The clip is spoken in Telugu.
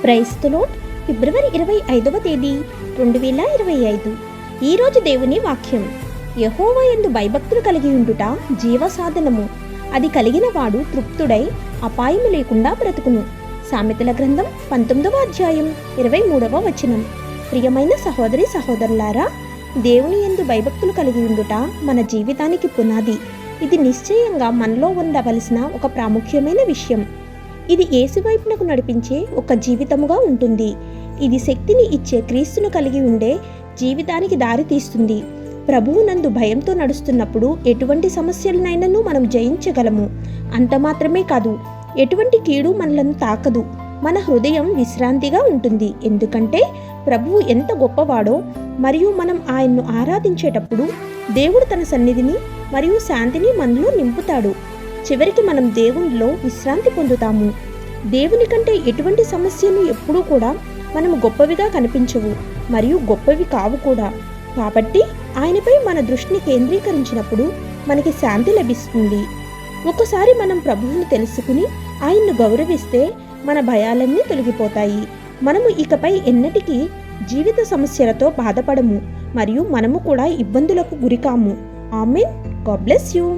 Praise the Lord. ఫిబ్రవరి 25వ తేదీ 2025. ఈరోజు దేవుని వాక్యం. యెహోవా యందు భయభక్తులు కలిగి ఉండుట జీవసాధనము. అది కలిగిన వాడు తృప్తుడై అపాయము లేకుండా బ్రతుకును. సామెతల గ్రంథం 19వ అధ్యాయం 23వ వచనం. ప్రియమైన సహోదరి సహోదరులారా, దేవుని యందు భయభక్తులు కలిగి ఉండుట మన జీవితానికి పునాది. ఇది నిశ్చయంగా మనలో ఉండవలసిన ఒక ప్రాముఖ్యమైన విషయం. ఇది యేసు వైపునకు నడిపించే ఒక జీవితముగా ఉంటుంది. ఇది శక్తిని ఇచ్చే క్రీస్తును కలిగి ఉండే జీవితానికి దారి తీస్తుంది. ప్రభువు నందు భయంతో నడుస్తున్నప్పుడు ఎటువంటి సమస్యలనైనాను మనం జయించగలము. అంత మాత్రమే కాదు, ఎటువంటి కీడు మనలను తాకదు. మన హృదయం విశ్రాంతిగా ఉంటుంది. ఎందుకంటే ప్రభువు ఎంత గొప్పవాడో, మరియు మనం ఆయన్ను ఆరాధించేటప్పుడు దేవుడు తన సన్నిధిని మరియు శాంతిని మనలో నింపుతాడు. చివరికి మనం దేవునిలో విశ్రాంతి పొందుతాము. దేవుని కంటే ఎటువంటి సమస్యలు ఎప్పుడూ కూడా మనము గొప్పవిగా కనిపించవు మరియు గొప్పవి కావు కూడా. కాబట్టి ఆయనపై మన దృష్టిని కేంద్రీకరించినప్పుడు మనకి శాంతి లభిస్తుంది. ఒకసారి మనం ప్రభువుని తెలుసుకుని ఆయన్ను గౌరవిస్తే మన భయాలన్నీ తొలగిపోతాయి. మనము ఇకపై ఎన్నటికీ జీవిత సమస్యలతో బాధపడము మరియు మనము కూడా ఇబ్బందులకు గురికాము. ఆమేన్. God bless you.